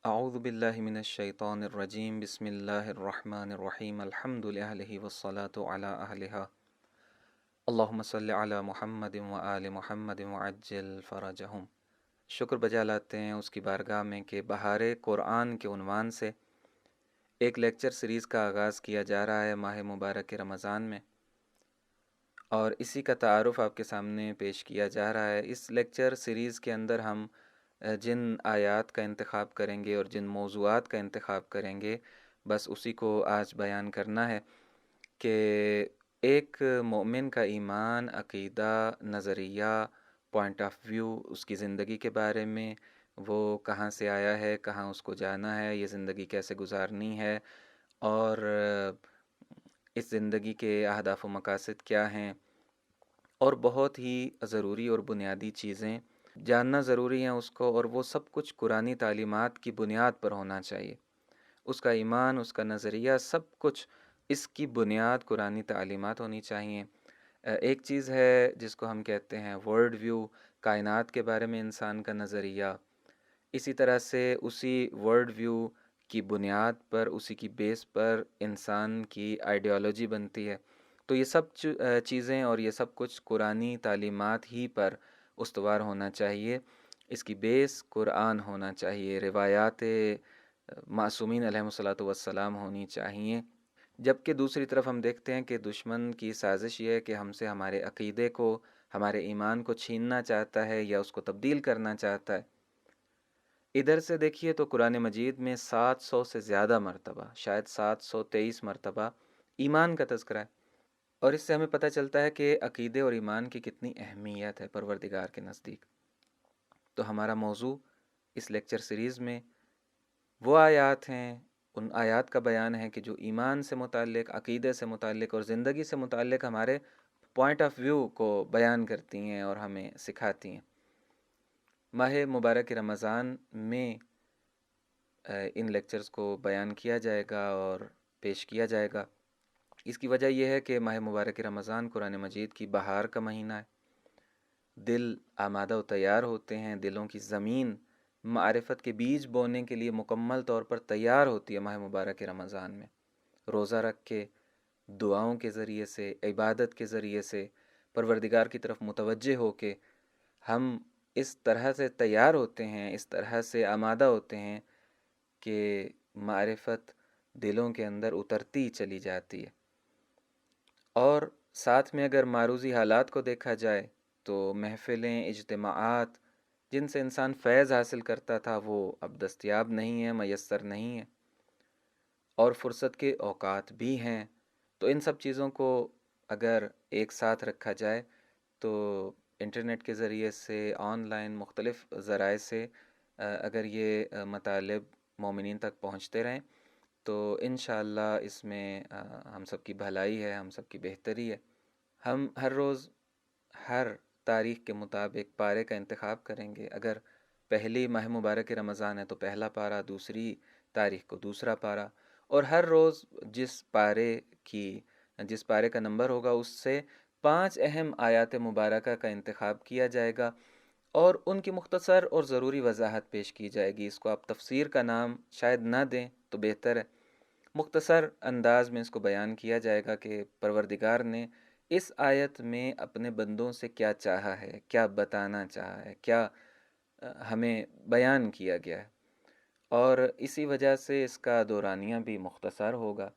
اعوذ باللہ من الشیطان الرجیم بسم اللہ الرحمن الرحیم الحمد للہ والصلاة علی اہلہا اللہم صلی علی محمد وآل محمد وعجل فرجہم۔ شکر بجا لاتے ہیں اس کی بارگاہ میں کہ بہار قرآن کے عنوان سے ایک لیکچر سیریز کا آغاز کیا جا رہا ہے ماہ مبارک رمضان میں، اور اسی کا تعارف آپ کے سامنے پیش کیا جا رہا ہے۔ اس لیکچر سیریز کے اندر ہم جن آیات کا انتخاب کریں گے اور جن موضوعات کا انتخاب کریں گے، بس اسی کو آج بیان کرنا ہے کہ ایک مومن کا ایمان، عقیدہ، نظریہ، پوائنٹ آف ویو اس کی زندگی کے بارے میں، وہ کہاں سے آیا ہے، کہاں اس کو جانا ہے، یہ زندگی کیسے گزارنی ہے، اور اس زندگی کے اہداف و مقاصد کیا ہیں، اور بہت ہی ضروری اور بنیادی چیزیں جاننا ضروری ہیں اس کو، اور وہ سب کچھ قرآنی تعلیمات کی بنیاد پر ہونا چاہیے۔ اس کا ایمان، اس کا نظریہ، سب کچھ اس کی بنیاد قرآنی تعلیمات ہونی چاہیے۔ ایک چیز ہے جس کو ہم کہتے ہیں ورلڈ ویو، کائنات کے بارے میں انسان کا نظریہ، اسی طرح سے اسی ورلڈ ویو کی بنیاد پر، اسی کی بیس پر انسان کی آئیڈیالوجی بنتی ہے۔ تو یہ سب چیزیں اور یہ سب کچھ قرآنی تعلیمات ہی پر استوار ہونا چاہیے۔ اس کی بیس قرآن ہونا چاہیے، روایات معصومین علیہ الصلاۃ والسلام ہونی چاہیے۔ جبکہ دوسری طرف ہم دیکھتے ہیں کہ دشمن کی سازش یہ ہے کہ ہم سے ہمارے عقیدے کو، ہمارے ایمان کو چھیننا چاہتا ہے یا اس کو تبدیل کرنا چاہتا ہے۔ ادھر سے دیکھیے تو قرآن مجید میں 700 سے زیادہ مرتبہ، شاید 723 مرتبہ ایمان کا تذکرہ ہے، اور اس سے ہمیں پتہ چلتا ہے کہ عقیدے اور ایمان کی کتنی اہمیت ہے پروردگار کے نزدیک۔ تو ہمارا موضوع اس لیکچر سیریز میں وہ آیات ہیں، ان آیات کا بیان ہے کہ جو ایمان سے متعلق، عقیدے سے متعلق اور زندگی سے متعلق ہمارے پوائنٹ آف ویو کو بیان کرتی ہیں اور ہمیں سکھاتی ہیں۔ ماہ مبارک رمضان میں ان لیکچرز کو بیان کیا جائے گا اور پیش کیا جائے گا۔ اس کی وجہ یہ ہے کہ ماہ مبارک رمضان قرآن مجید کی بہار کا مہینہ ہے۔ دل آمادہ و تیار ہوتے ہیں، دلوں کی زمین معرفت کے بیج بونے کے لیے مکمل طور پر تیار ہوتی ہے ماہ مبارک رمضان میں۔ روزہ رکھ کے، دعاؤں کے ذریعے سے، عبادت کے ذریعے سے، پروردگار کی طرف متوجہ ہو کے ہم اس طرح سے تیار ہوتے ہیں، اس طرح سے آمادہ ہوتے ہیں کہ معرفت دلوں کے اندر اترتی چلی جاتی ہے۔ اور ساتھ میں اگر معروضی حالات کو دیکھا جائے تو محفلیں، اجتماعات جن سے انسان فیض حاصل کرتا تھا وہ اب دستیاب نہیں ہیں، میسر نہیں ہیں، اور فرصت کے اوقات بھی ہیں۔ تو ان سب چیزوں کو اگر ایک ساتھ رکھا جائے تو انٹرنیٹ کے ذریعے سے، آن لائن مختلف ذرائع سے اگر یہ مطالب مومنین تک پہنچتے رہیں تو انشاءاللہ اس میں ہم سب کی بھلائی ہے، ہم سب کی بہتری ہے۔ ہم ہر روز ہر تاریخ کے مطابق پارے کا انتخاب کریں گے۔ اگر پہلی ماہ مبارک رمضان ہے تو پہلا پارہ، دوسری تاریخ کو دوسرا پارہ، اور ہر روز جس پارے کا نمبر ہوگا اس سے 5 اہم آیات مبارکہ کا انتخاب کیا جائے گا اور ان کی مختصر اور ضروری وضاحت پیش کی جائے گی۔ اس کو آپ تفسیر کا نام شاید نہ دیں تو بہتر ہے، مختصر انداز میں اس کو بیان کیا جائے گا کہ پروردگار نے اس آیت میں اپنے بندوں سے کیا چاہا ہے، کیا بتانا چاہا ہے، کیا ہمیں بیان کیا گیا ہے، اور اسی وجہ سے اس کا دورانیہ بھی مختصر ہوگا۔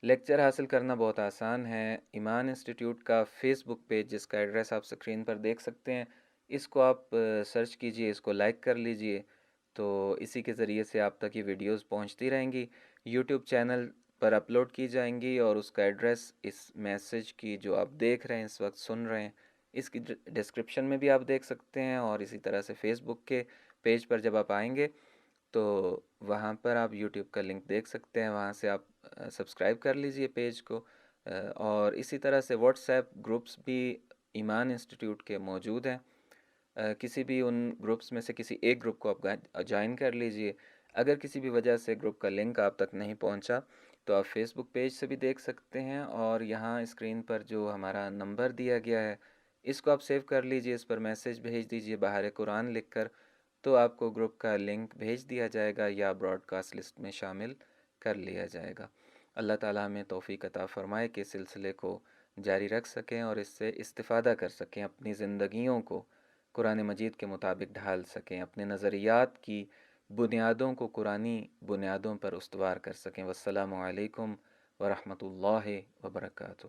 لیکچر حاصل کرنا بہت آسان ہے۔ ایمان انسٹیٹیوٹ کا فیس بک پیج، جس کا ایڈریس آپ سکرین پر دیکھ سکتے ہیں، اس کو آپ سرچ کیجئے، اس کو لائک کر لیجئے، تو اسی کے ذریعے سے آپ تک یہ ویڈیوز پہنچتی رہیں گی، یوٹیوب چینل پر اپلوڈ کی جائیں گی، اور اس کا ایڈریس اس میسج کی جو آپ دیکھ رہے ہیں، اس وقت سن رہے ہیں، اس کی ڈسکرپشن میں بھی آپ دیکھ سکتے ہیں، اور اسی طرح سے فیس بک کے پیج پر جب آپ آئیں گے تو وہاں پر آپ یوٹیوب کا لنک دیکھ سکتے ہیں، وہاں سے آپ سبسکرائب کر لیجئے پیج کو، اور اسی طرح سے واٹس ایپ گروپس بھی ایمان انسٹیٹیوٹ کے موجود ہیں۔ کسی بھی ان گروپس میں سے کسی ایک گروپ کو آپ جوائن کر لیجئے۔ اگر کسی بھی وجہ سے گروپ کا لنک آپ تک نہیں پہنچا تو آپ فیس بک پیج سے بھی دیکھ سکتے ہیں، اور یہاں اسکرین پر جو ہمارا نمبر دیا گیا ہے اس کو آپ سیو کر لیجئے، اس پر میسج بھیج دیجئے باہر قرآن لکھ کر، تو آپ کو گروپ کا لنک بھیج دیا جائے گا یا براڈ کاسٹ لسٹ میں شامل کر لیا جائے گا۔ اللہ تعالیٰ ہمیں توفیق عطا فرمائے کہ اس سلسلے کو جاری رکھ سکیں اور اس سے استفادہ کر سکیں، اپنی زندگیوں کو قرآن مجید کے مطابق ڈھال سکیں، اپنے نظریات کی بنیادوں کو قرآنی بنیادوں پر استوار کر سکیں۔ والسلام علیکم ورحمۃ اللہ وبرکاتہ۔